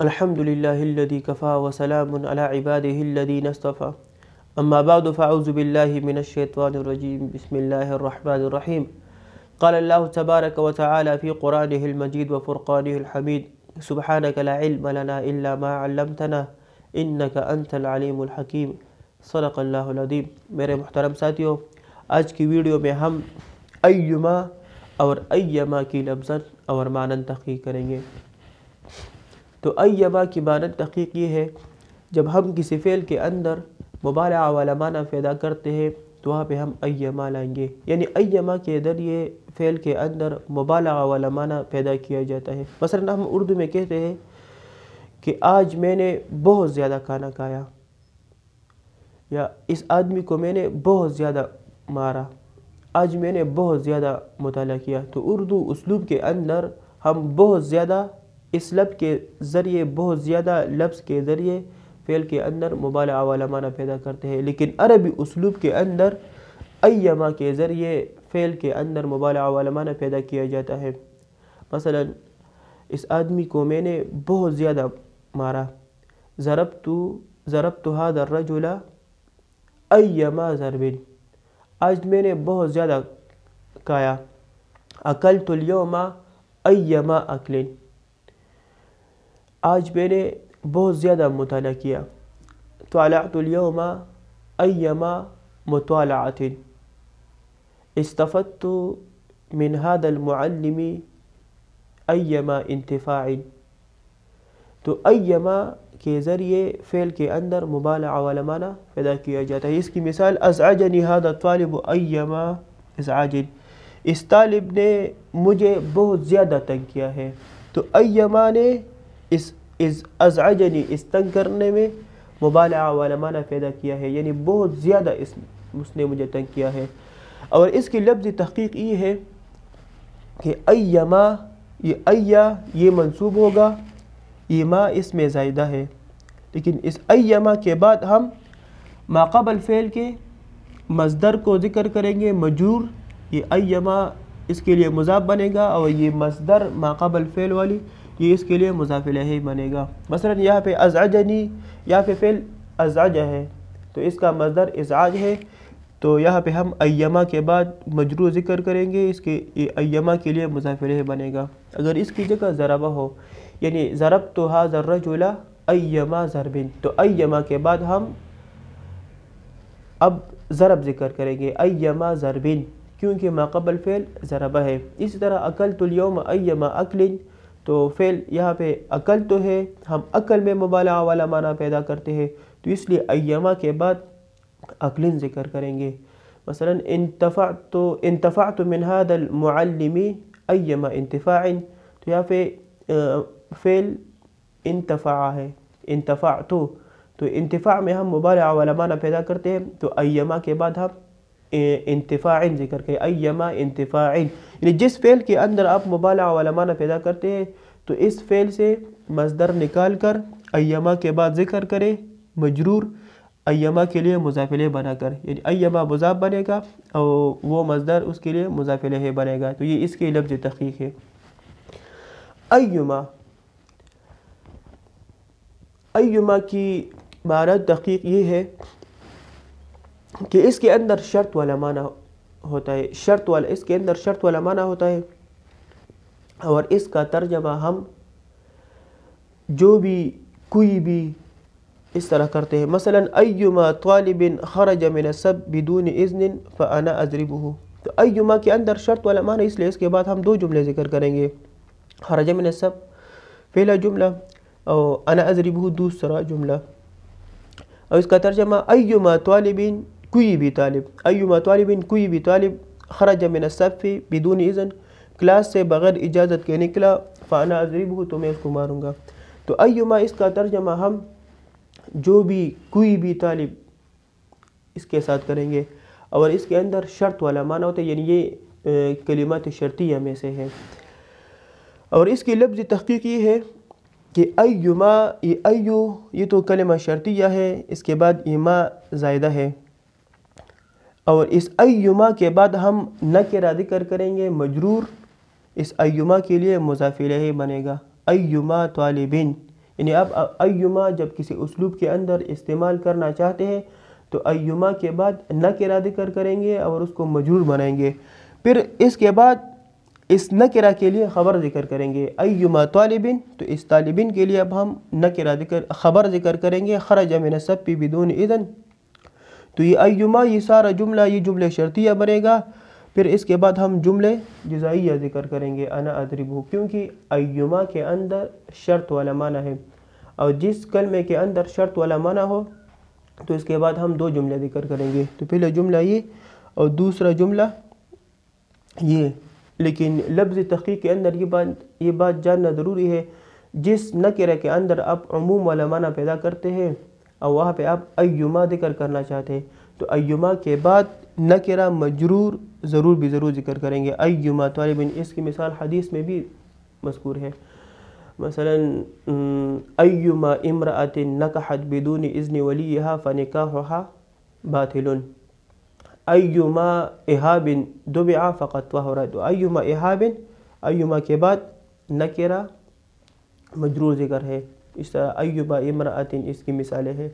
الحمد لله الذي كفى وسلام على عباده الذين اصطفى أما بعد فأعوذ بالله من الشيطان الرجيم بسم الله الرحمن الرحيم قال الله تبارك وتعالى في قرآنه المجيد وفرقانه الحميد سبحانك لا علم لنا إلا ما علمتنا إنك أنت العليم الحكيم صدق اللہ العظیم۔ میرے محترم ساتھیوں، آج کی ویڈیو میں ہم ایما اور ایما کی لفظاً اور معناً تحقیق کریں گے۔ تو ایما کی معناً تحقیق یہ ہے، جب ہم کسی فعل کے اندر مبالغہ والا معنی پیدا کرتے ہیں تو وہاں پہ ہم ایما لائیں گے، یعنی ایما کے ذریعے فعل کے اندر مبالغہ والا معنی پیدا کیا جاتا ہے۔ مثلا ہم اردو میں کہتے ہیں کہ آج میں نے بہت زیادہ کھانا کھایا، یا اس آدمی کو میں نے بہت زیادہ مارا، آج میں نے بہت زیادہ مطالعہ کیا۔ تو اردو اسلوب کے اندر ہم بہت زیادہ اس لفظ کے ذریعے، بہت زیادہ لفظ کے ذریعے فعل کے اندر مبالغہ والا معنی پیدا کرتے ہیں، لیکن عربی اسلوب کے اندر ایما کے ذریعے فعل کے اندر مبالغہ والا معنی پیدا کیا جاتا ہے۔ مثلا اس آدمی کو میں نے بہت زیادہ مارا، ضربت هذا الرجل ایما ضرب، آج میں نے بہت زیادہ کھایا۔ اکلت اليوم ایما اکل، آج میں نے بہت زیادہ مطالعہ کیا۔ طالعت اليوم ایما مطالعۃ، استفدت من هذا المعلم ایما انتفاع۔ تو ایما کے ذریعے فعل کے اندر مبالغہ والا معنی پیدا کیا جاتا ہے۔ اس کی مثال ازعجنی هذا الطالب ایما ازعاج، اس طالب نے مجھے بہت زیادہ تنگ کیا ہے۔ تو ایما نے اس ازعجنی، اس تنگ کرنے میں مبالغہ والا معنی پیدا کیا ہے، یعنی بہت زیادہ اس نے مجھے تنگ کیا ہے۔ اور اس کی لفظی تحقیق یہ ہے کہ ایما، یہ منصوب ہوگا، ایما اس میں زائدہ ہے، لیکن اس ایما کے بعد ہم ما قبل فعل کے مصدر کو ذکر کریں گے مجرور، یہ ایما اس کے لیے مضاف بنے گا، اور یہ مصدر ما قبل فعل والی یہ اس کے لیے مضاف الیہ بنے گا۔ مثلا یہاں پہ ازعجنی، یہاں پہ فعل ازعج ہے تو اس کا مصدر ازعاج ہے، تو یہاں پہ ہم ایما کے بعد مجرور ذکر کریں گے، اس کے ایما کے لیے مضاف الیہ بنے گا۔ اگر اس کی جگہ ضربہ ہو، یعنی ضربت هذا الرجل ایما ضرب، تو ایما کے بعد ہم اب ضرب ذکر کریں گے، ایما ضرب، کیونکہ ما قبل فعل ضربہ ہے۔ اسی طرح اکلت اليوم ایما اکل، تو فعل یہاں پہ اکل تو ہے، ہم اکل میں مبالغہ والا معنی پیدا کرتے ہیں، تو اس لیے ایما کے بعد اکلن ذکر کریں گے۔ مثلا انتفعت من هذا المعلم ایما انتفاع، تو یہاں پہ فعل انتفاع ہے، انتفعت، تو انتفاع میں ہم مبالغہ والا معنی پیدا کرتے ہیں، تو ایما کے بعد ہم انتفاع ذکر کریں، ایما انتفاع، یعنی جس فعل کے اندر آپ مبالغہ والا معنی پیدا کرتے ہیں تو اس فعل سے مصدر نکال کر ایما کے بعد ذکر کریں مجرور، ایما کے لیے مضاف الیہ بنا کر، یعنی ایما مضاف بنے گا اور وہ مصدر اس کے لیے مضاف الیہ بنے گا۔ تو یہ اس کی لفظ تحقیق ہے۔ ایما کی معنی تحقیق یہ ہے کہ اس کے اندر شرط والا معنی ہوتا ہے، اس کے اندر شرط والا معنی ہوتا ہے، اور اس کا ترجمہ ہم جو بھی کوئی بھی اس طرح کرتے ہیں۔ مثلا ایما طالب خرج من السب بدون اذن فانا اضربه، تو ایما کے اندر شرط والا معنی، اس لیے اس کے بعد ہم دو جملے ذکر کریں گے، خرج من السب پہلا جملہ اور انا اضربه دوسرا جملہ، اور اس کا ترجمہ ایما طالب کوئی بھی طالب، ایما طالب کوئی بھی طالب خرج من الصف بدون اذن، کلاس سے بغیر اجازت کے نکلا، فانا اضربه تو میں اس کو ماروں گا۔ تو ایما اس کا ترجمہ ہم جو بھی کوئی بھی طالب اس کے ساتھ کریں گے، اور اس کے اندر شرط والا معنی ہوتا ہے، یعنی یہ کلمات شرطیہ میں سے ہے۔ اور اس کی لفظی تحقیق یہ ہے کہ ایما، یہ تو کلمہ شرطیہ ہے، اس کے بعد ایما زائدہ ہے، اور اس ایما کے بعد ہم نکرہ ذکر کریں گے مجرور، اس ایما کے لیے مضاف الیہ بنے گا، ایما طالبین، یعنی اب ایما جب کسی اسلوب کے اندر استعمال کرنا چاہتے ہیں تو ایما کے بعد نکرہ ذکر کریں گے اور اس کو مجرور بنائیں گے. پھر اس کے بعد اس نکرہ کے لیے خبر ذکر کریں گے. ایما طالبن، تو اس طالبین کے لیے اب ہم نکرہ خبر ذکر کریں گے. خرج من السبت بدون اذن، تو یہ ایما یہ سارا جملہ یہ جملہ شرطیہ بنے گا. پھر اس کے بعد ہم جملے جزائیہ ذکر کریں گے. انا اضربہ، کیونکہ ایما کے اندر شرط والا معنی ہے، اور جس کلمے کے اندر شرط والا معنی ہو تو اس کے بعد ہم دو جملے ذکر کریں گے. تو پہلا جملہ یہ اور دوسرا جملہ یہ. لیکن لفظ تحقیق کے اندر یہ بات جاننا ضروری ہے، جس نکرہ کے اندر آپ عموم والا معنی پیدا کرتے ہیں اور وہاں پہ آپ ایما ذکر کرنا چاہتے ہیں تو ایما کے بعد نکرہ مجرور ضرور ذکر کریں گے. ایما طالبن، اس کی مثال حدیث میں بھی مذکور ہے. مثلا ایما امرأة نکحت بدون اذن ولیہا فنکاحها باطل. ایما احاب دبع فقط طہر. تو ایما احاب، ایما کے بعد نکرہ مجرور ذکر ہے. اس طرح ایما امرأة اس کی مثالیں ہیں.